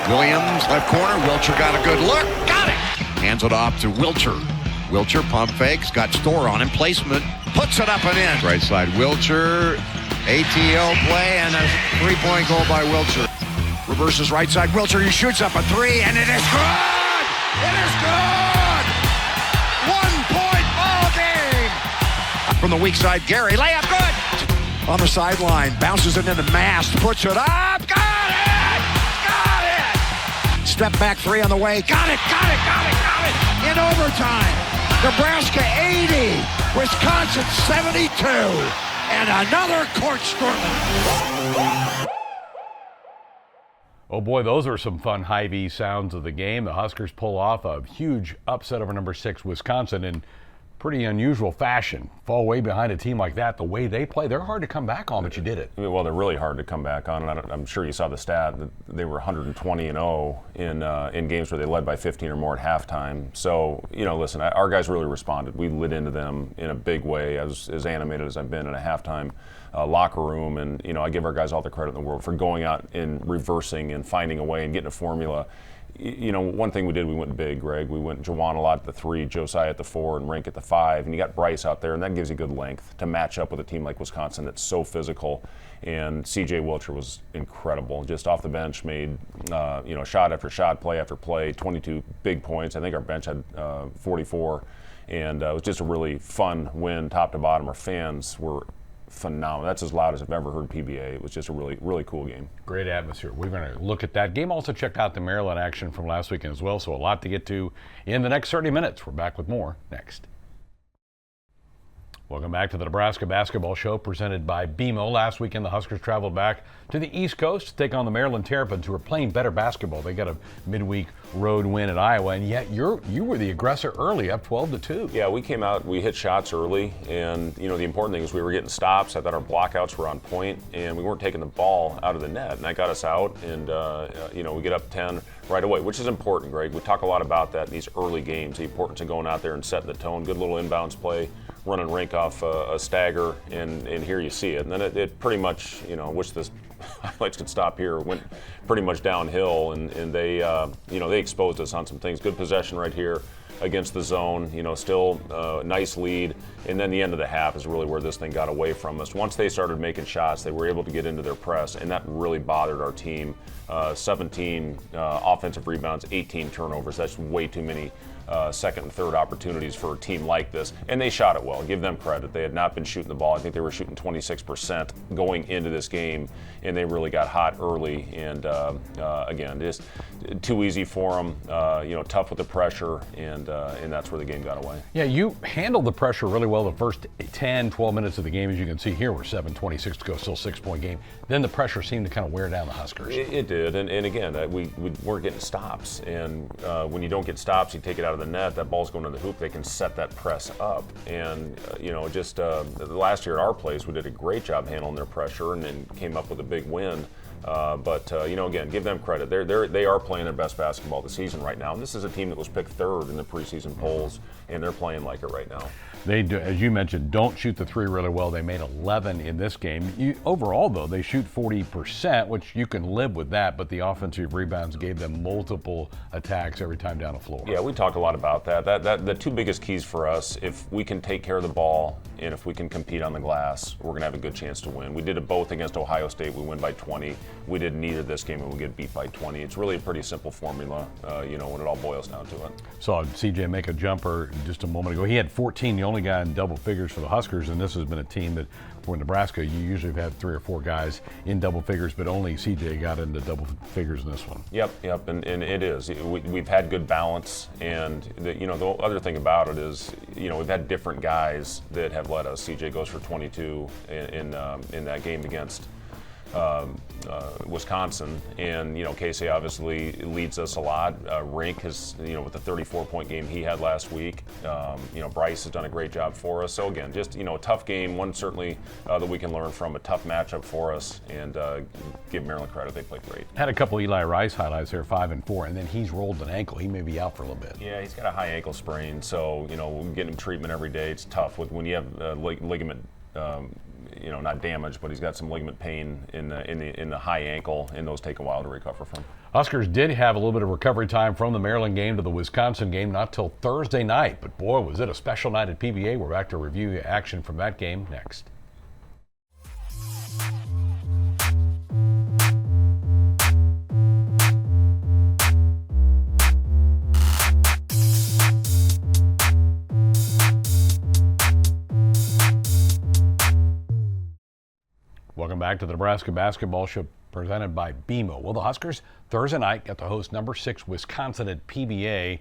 Williams, left corner. Wilcher got a good look. Got it. Hands it off to Wilcher. Wilcher pump fakes. Got Store on him. Placement. Puts it up and in. Right side. Wilcher. ATL play and a three-point goal by Wilcher. Reverses right side. Wilcher, he shoots up a three, and it is good! It is good! 1-point ball game! From the weak side, Gary. Layup good! On the sideline. Bounces it into Mast. Puts it up. Got it! Got it! Step back three on the way. Got it! Got it! Got it! Got it! In overtime. Nebraska 80. Wisconsin 72. And another court scorement. Oh boy, those are some fun Hy-Vee sounds of the game. The Huskers pull off a huge upset over number 6 Wisconsin in pretty unusual fashion. Fall way behind a team like that, the way they play, they're hard to come back on, but you did it. Well, they're really hard to come back on, and I'm sure you saw the stat that they were 120-0 in games where they led by 15 or more at halftime. So, listen, our guys really responded. We lit into them in a big way, as animated as I've been in a halftime locker room, and I give our guys all the credit in the world for going out and reversing and finding a way and getting a formula. One thing we did, we went big, Greg. We went Juwan a lot at the 3, Josiah at the 4, and Rink at the 5. And you got Bryce out there, and that gives you good length to match up with a team like Wisconsin that's so physical. And C.J. Wilcher was incredible. Just off the bench, made shot after shot, play after play, 22 big points. I think our bench had 44. And it was just a really fun win, top to bottom. Our fans were phenomenal. That's as loud as I've ever heard PBA. It was just a really, really cool game. Great atmosphere. We're going to look at that game. Also check out the Maryland action from last weekend as well. So a lot to get to in the next 30 minutes. We're back with more next. Welcome back to the Nebraska Basketball Show presented by BMO. Last weekend, the Huskers traveled back to the East Coast to take on the Maryland Terrapins, who are playing better basketball. They got a midweek road win at Iowa, and yet you were the aggressor early, up 12-2. Yeah, we came out, we hit shots early, and the important thing is we were getting stops. I thought our blockouts were on point, and we weren't taking the ball out of the net, and that got us out, and we get up 10 right away, which is important, Greg. We talk a lot about that in these early games, the importance of going out there and setting the tone. Good little inbounds play, running Rink off a stagger, and here you see it. And then it pretty much, wish this highlights could stop here, went pretty much downhill, and they they exposed us on some things. Good possession right here against the zone, still nice lead. And then the end of the half is really where this thing got away from us. Once they started making shots, they were able to get into their press, and that really bothered our team. 17 offensive rebounds, 18 turnovers. That's way too many second and third opportunities for a team like this. And they shot it well. Give them credit. They had not been shooting the ball. I think they were shooting 26% going into this game, and they really got hot early. And again, just too easy for them. Tough with the pressure, and that's where the game got away. Yeah, you handled the pressure really well the first 10, 12 minutes of the game. As you can see here, we're 7:26 to go, still 6-point game. Then the pressure seemed to kind of wear down the Huskers. It did, and again, we weren't getting stops. And when you don't get stops, you take it out of the net, that ball's going to the hoop, they can set that press up. And, last year at our place, we did a great job handling their pressure and then came up with a big win. Again, give them credit. They are playing their best basketball of the season right now. And this is a team that was picked third in the preseason polls, and they're playing like it right now. They do, as you mentioned, don't shoot the 3 really well. They made 11 in this game. Overall, though, they shoot 40%, which you can live with that, but the offensive rebounds gave them multiple attacks every time down the floor. Yeah, we talked a lot about that. The two biggest keys for us, if we can take care of the ball and if we can compete on the glass, we're going to have a good chance to win. We did it both against Ohio State. We win by 20. We did neither this game, and we get beat by 20. It's really a pretty simple formula, when it all boils down to it. Saw CJ make a jumper just a moment ago. He had 14, the only guy in double figures for the Huskers, and this has been a team that, for Nebraska, you usually have had 3 or 4 guys in double figures, but only CJ got into double figures in this one. Yep, and it is. We've had good balance, and the other thing about it is, we've had different guys that have led us. CJ goes for 22 in that game against Wisconsin, and Casey obviously leads us a lot. Rink has, with the 34-point game he had last week. Bryce has done a great job for us. So again, just a tough game, one certainly that we can learn from, a tough matchup for us, and give Maryland credit. They played great. Had a couple Eli Rice highlights there, 5 and 4, and then he's rolled an ankle. He may be out for a little bit. Yeah, he's got a high ankle sprain, so we're getting him treatment every day. It's tough when you have ligament not damaged, but he's got some ligament pain in the high ankle, and those take a while to recover from. Huskers did have a little bit of recovery time from the Maryland game to the Wisconsin game, not till Thursday night. But boy, was it a special night at PBA. We're back to review action from that game next. Welcome back to the Nebraska Basketball Show presented by BMO. Well, the Huskers Thursday night got to host number 6 Wisconsin at PBA.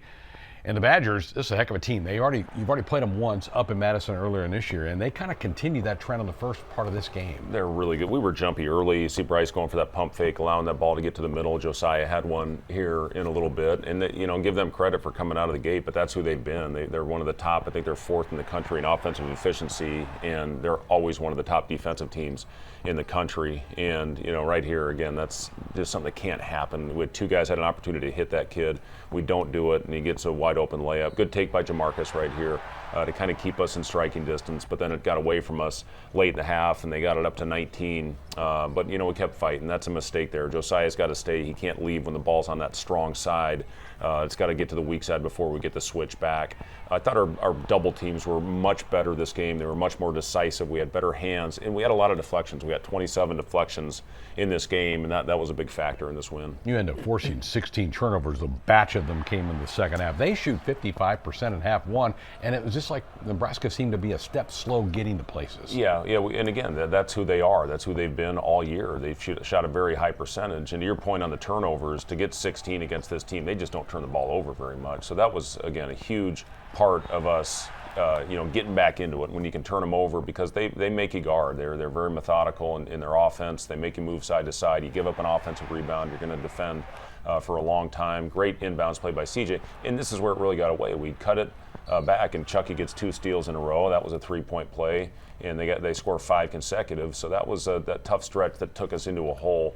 And the Badgers, this is a heck of a team. You've already played them once up in Madison earlier in this year, and they kind of continued that trend on the first part of this game. They're really good. We were jumpy early. You see Bryce going for that pump fake, allowing that ball to get to the middle. Josiah had one here in a little bit, and give them credit for coming out of the gate. But that's who they've been. They're one of the top. I think they're 4th in the country in offensive efficiency, and they're always one of the top defensive teams in the country. And right here again, that's just something that can't happen. We had 2 guys had an opportunity to hit that kid. We don't do it, and he gets a wide open layup. Good take by Jamarcus right here to kind of keep us in striking distance, but then it got away from us late in the half, and they got it up to 19. But we kept fighting. That's a mistake there. Josiah's got to stay. He can't leave when the ball's on that strong side. It's got to get to the weak side before we get the switch back. I thought our double teams were much better this game. They were much more decisive. We had better hands, and we had a lot of deflections. We had 27 deflections in this game, and that was a big factor in this win. You end up forcing 16 turnovers. A batch of them came in the second half. They shoot 55% in half one, and it was just like Nebraska seemed to be a step slow getting to places. Yeah, and again, that's who they are. That's who they've been all year. They've shot a very high percentage. And to your point on the turnovers, to get 16 against this team, they just don't turn the ball over very much. So that was, again, a huge part of us getting back into it when you can turn them over, because they make you guard. They're very methodical in their offense. They make you move side to side. You give up an offensive rebound, you're going to defend for a long time. Great inbounds play by CJ. And this is where it really got away. We cut it back, and Chucky gets 2 steals in a row. That was a 3-point play, and they score 5 consecutive. So that was that tough stretch that took us into a hole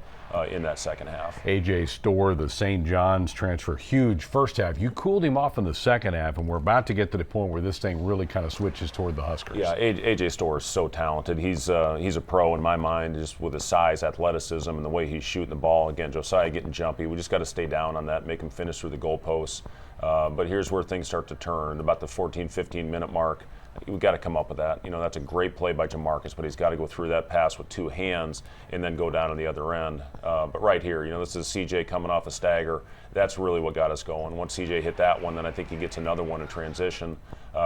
in that second half. A.J. Storr, the St. John's transfer, huge first half. You cooled him off in the second half, and we're about to get to the point where this thing really kind of switches toward the Huskers. Yeah, A.J. Storr is so talented. He's a pro in my mind, just with his size, athleticism, and the way he's shooting the ball. Again, Josiah getting jumpy. We just got to stay down on that, make him finish through the goalposts. But here's where things start to turn. About the 14, 15-minute mark, we've got to come up with that. That's a great play by Jamarcus, but he's got to go through that pass with 2 hands and then go down on the other end. But right here, this is CJ coming off a stagger. That's really what got us going. Once CJ hit that one, then I think he gets another one in transition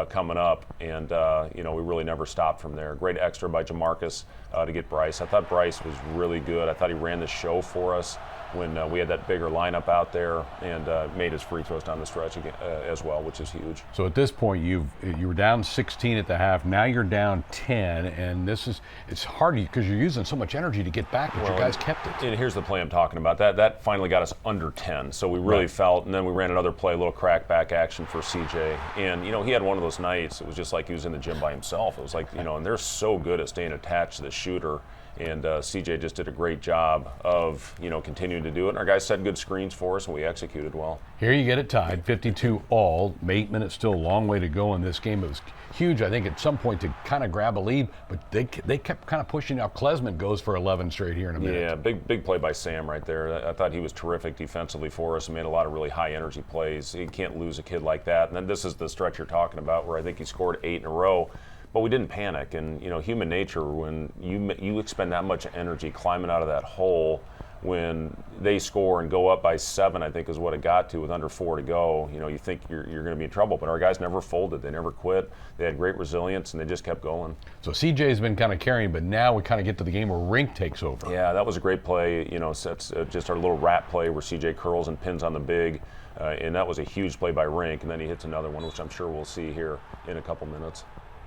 coming up, and we really never stopped from there. Great extra by Jamarcus to get Bryce. I thought Bryce was really good. I thought he ran the show for us when we had that bigger lineup out there, and made his free throws down the stretch again, as well, which is huge. So at this point, you were down 16 at the half. Now you're down 10, and it's hard because you're using so much energy to get back, but you guys kept it. And here's the play I'm talking about. That finally got us under 10, so we really felt, and then we ran another play, a little crack back action for CJ. And, he had one of those nights, it was just like he was in the gym by himself. It was like, and they're so good at staying attached to the shooter. And CJ just did a great job of, continuing to do it. And our guys set good screens for us, and we executed well. Here you get it tied, 52 all. 8 minutes, still a long way to go in this game. It was huge, I think, at some point to kind of grab a lead, but they kept kind of pushing. Now Klesman goes for 11 straight here in a minute. Yeah, big play by Sam right there. I thought he was terrific defensively for us and made a lot of really high-energy plays. You can't lose a kid like that. And then this is the stretch you're talking about where I think he scored 8 in a row. But we didn't panic, and human nature, when you expend that much energy climbing out of that hole, when they score and go up by 7, I think is what it got to with under 4 to go. You think you're going to be in trouble, but our guys never folded, they never quit. They had great resilience, and they just kept going. So CJ's been kind of carrying, but now we kind of get to the game where Rink takes over. Yeah, that was a great play. That's just our little rat play where CJ curls and pins on the big, and that was a huge play by Rink, and then he hits another one, which I'm sure we'll see here in a couple minutes.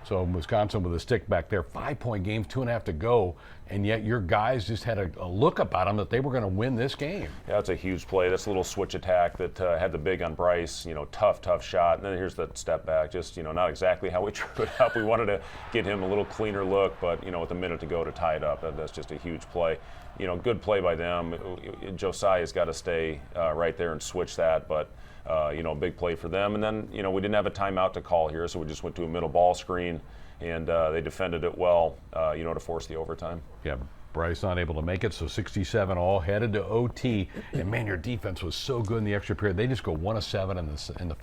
So Wisconsin with a stick back there, 5-point game, 2.5 to go, and yet your guys just had a look about them that they were going to win this game. Yeah, that's a huge play. That's a little switch attack that had the big on Bryce. Tough shot. And then here's that step back. Just not exactly how we drew it up. We wanted to get him a little cleaner look, but with a minute to go to tie it up, that's just a huge play. Good play by them. Josiah's got to stay right there and switch that, but. Big play for them. And then, we didn't have a timeout to call here, so we just went to a middle ball screen and they defended it well, to force the overtime. Yeah, Bryce not able to make it, so 67 all, headed to OT. And man, your defense was so good in the extra period. They just go 1 of 7 in the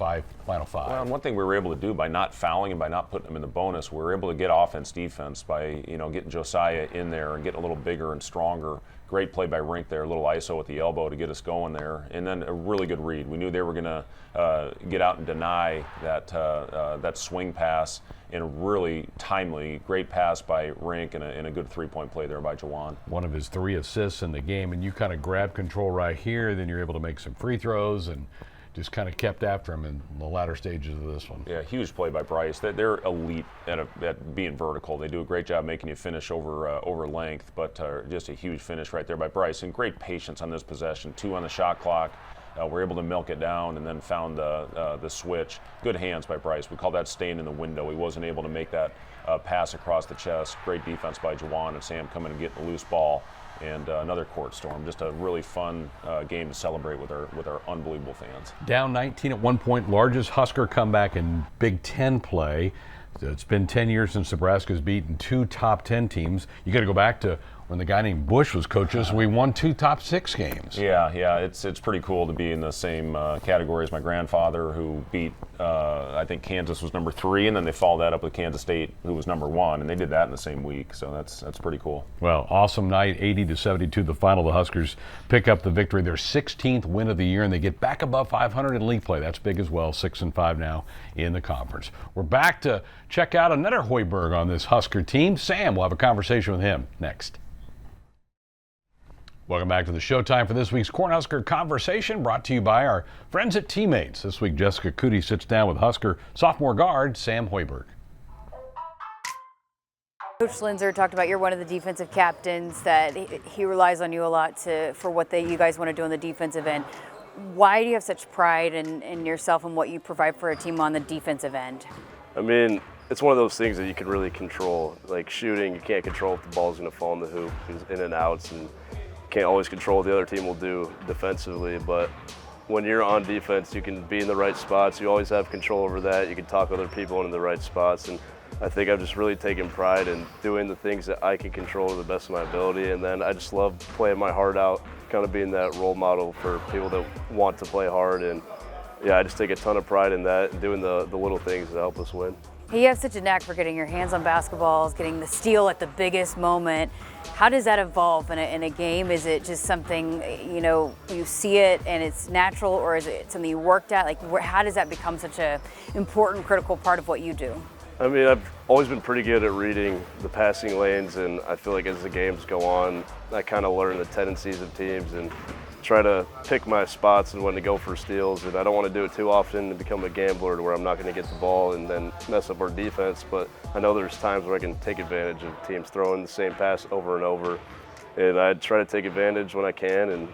final five. Well, and one thing we were able to do by not fouling and by not putting them in the bonus, we were able to get offense defense by getting Josiah in there and getting a little bigger and stronger. Great play by Rink there, a little ISO with the elbow to get us going there, and then a really good read. We knew they were going to get out and deny that swing pass, and a really timely, great pass by Rink, and a good three-point play there by Jawan. One of his 3 assists in the game, and you kind of grab control right here, then you're able to make some free throws and just kind of kept after him in the latter stages of this one. Yeah, huge play by Bryce. They're elite at being vertical. They do a great job making you finish over length, but just a huge finish right there by Bryce. And great patience on this possession. 2 on the shot clock. We're able to milk it down and then found the switch. Good hands by Bryce. We call that staying in the window. He wasn't able to make that pass across the chest. Great defense by Jawan and Sam coming and getting the loose ball. And another court storm. Just a really fun game to celebrate with our unbelievable fans. Down 19 at one point, largest Husker comeback in Big Ten play. It's been 10 years since Nebraska's beaten 2 top 10 teams. You got to go back to when the guy named Bush was coaches. We won 2 top 6 games. Yeah, it's pretty cool to be in the same category as my grandfather, who beat I think Kansas was number 3, and then they followed that up with Kansas State, who was number 1, and they did that in the same week. So that's pretty cool. Well, awesome night, 80-72, the final. The Huskers pick up the victory, their 16th win of the year, and they get back above 500 in league play. That's big as well. 6-5 now in the conference. We're back to check out another Hoiberg on this Husker team. Sam, we'll have a conversation with him next. Welcome back to the showtime for this week's Cornhusker Conversation, brought to you by our friends at Teammates. This week, Jessica Cootie sits down with Husker sophomore guard Sam Hoiberg. Coach Linzer talked about you're one of the defensive captains, that he relies on you a lot for what you guys want to do on the defensive end. Why do you have such pride in yourself and what you provide for a team on the defensive end? I mean, it's one of those things that you can really control. Like shooting, you can't control if the ball's going to fall in the hoop, in and outs, and can't always control what the other team will do defensively, but when you're on defense, you can be in the right spots. You always have control over that. You can talk other people into the right spots, and I think I've just really taken pride in doing the things that I can control to the best of my ability, and then I just love playing my heart out, kind of being that role model for people that want to play hard, and yeah, I just take a ton of pride in that and doing the little things that help us win. You have such a knack for getting your hands on basketballs, getting the steal at the biggest moment. How does that evolve in a game? Is it just something, you see it and it's natural, or is it something you worked at? Like, how does that become such an important, critical part of what you do? I mean, I've always been pretty good at reading the passing lanes, and I feel like as the games go on, I kind of learn the tendencies of teams and try to pick my spots and when to go for steals, and I don't want to do it too often and become a gambler to where I'm not going to get the ball and then mess up our defense, but I know there's times where I can take advantage of teams throwing the same pass over and over, and I try to take advantage when I can, and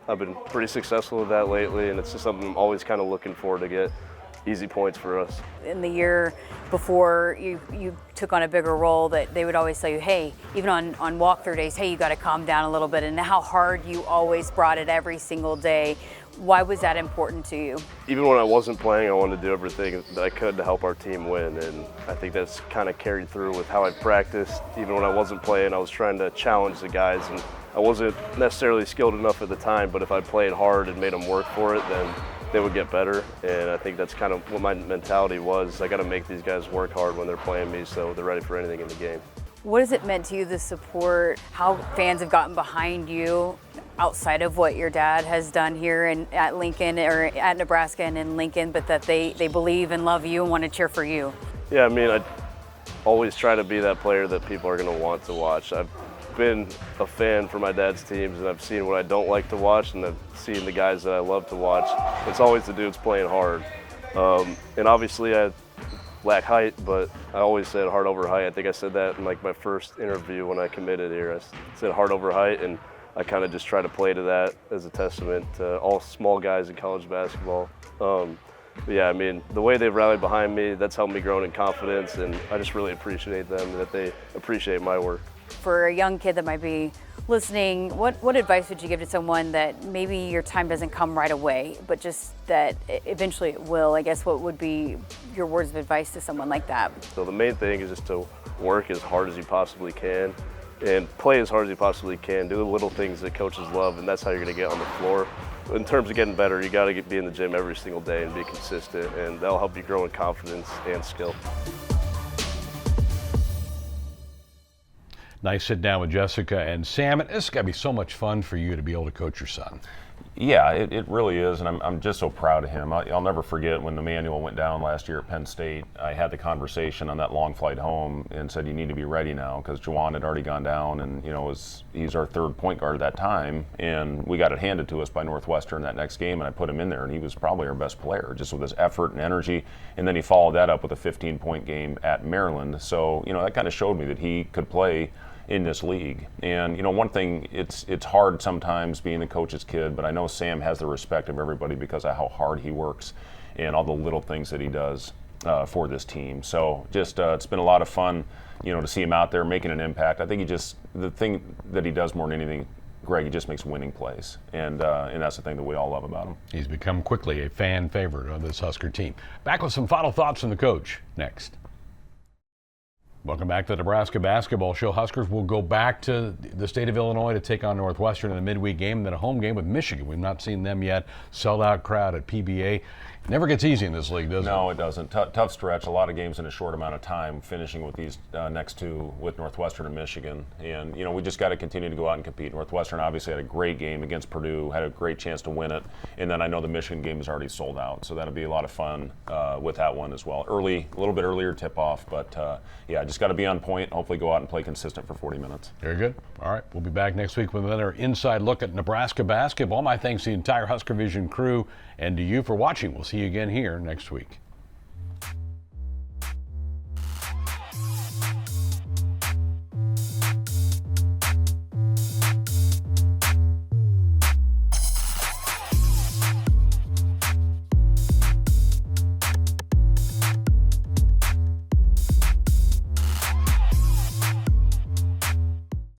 I've been pretty successful with that lately, and it's just something I'm always kind of looking for to get easy points for us. In the year before you took on a bigger role, that they would always tell you, hey, even on walkthrough days, hey, you got to calm down a little bit, and how hard you always brought it every single day. Why was that important to you? Even when I wasn't playing, I wanted to do everything that I could to help our team win, and I think that's kind of carried through with how I practiced. Even when I wasn't playing, I was trying to challenge the guys, and I wasn't necessarily skilled enough at the time, but if I played hard and made them work for it, then they would get better, and I think that's kind of what my mentality was. I got to make these guys work hard when they're playing me so they're ready for anything in the game. What has it meant to you, the support, how fans have gotten behind you outside of what your dad has done here at Lincoln, or at Nebraska and in Lincoln, but that they believe and love you and want to cheer for you? Yeah, I mean, I always try to be that player that people are going to want to watch. I've been a fan for my dad's teams, and I've seen what I don't like to watch, and I've seen the guys that I love to watch. It's always the dudes playing hard. And obviously I lack height, but I always said heart over height. I think I said that in like my first interview when I committed here. I said heart over height, and I kind of just try to play to that as a testament to all small guys in college basketball. But yeah, I mean, the way they've rallied behind me, that's helped me grow in confidence, and I just really appreciate them, that they appreciate my work. For a young kid that might be listening, what advice would you give to someone that maybe your time doesn't come right away, but just that eventually it will? I guess what would be your words of advice to someone like that? So the main thing is just to work as hard as you possibly can and play as hard as you possibly can. Do the little things that coaches love, and that's how you're going to get on the floor. In terms of getting better, you got to be in the gym every single day and be consistent, and that'll help you grow in confidence and skill. Nice sit down with Jessica and Sam. This has got to be so much fun for you to be able to coach your son. Yeah, it really is, and I'm just so proud of him. I'll never forget when the manual went down last year at Penn State. I had the conversation on that long flight home and said, you need to be ready now, because Juwan had already gone down, and he's our third point guard at that time, and we got it handed to us by Northwestern that next game, and I put him in there, and he was probably our best player, just with his effort and energy, and then he followed that up with a 15-point game at Maryland. So, that kind of showed me that he could play in this league. And one thing, it's hard sometimes being the coach's kid, but I know Sam has the respect of everybody because of how hard he works and all the little things that he does for this team. So just it's been a lot of fun, to see him out there making an impact. I think the thing that he does more than anything, Greg, he just makes winning plays, and that's the thing that we all love about him. He's become quickly a fan favorite of this Husker team. Back with some final thoughts from the coach next. Welcome back to the Nebraska Basketball Show. Huskers will go back to the state of Illinois to take on Northwestern in a midweek game, and then a home game with Michigan. We've not seen them yet. Sold-out crowd at PBA. Never gets easy in this league, does it? No, it doesn't. Tough stretch. A lot of games in a short amount of time, finishing with these next two with Northwestern and Michigan. And, we just got to continue to go out and compete. Northwestern obviously had a great game against Purdue, had a great chance to win it. And then I know the Michigan game is already sold out. So that'll be a lot of fun with that one as well. A little bit earlier tip-off. But, just got to be on point. Hopefully go out and play consistent for 40 minutes. Very good. All right. We'll be back next week with another inside look at Nebraska basketball. My thanks to the entire Husker Vision crew and to you for watching. We'll see you again here next week.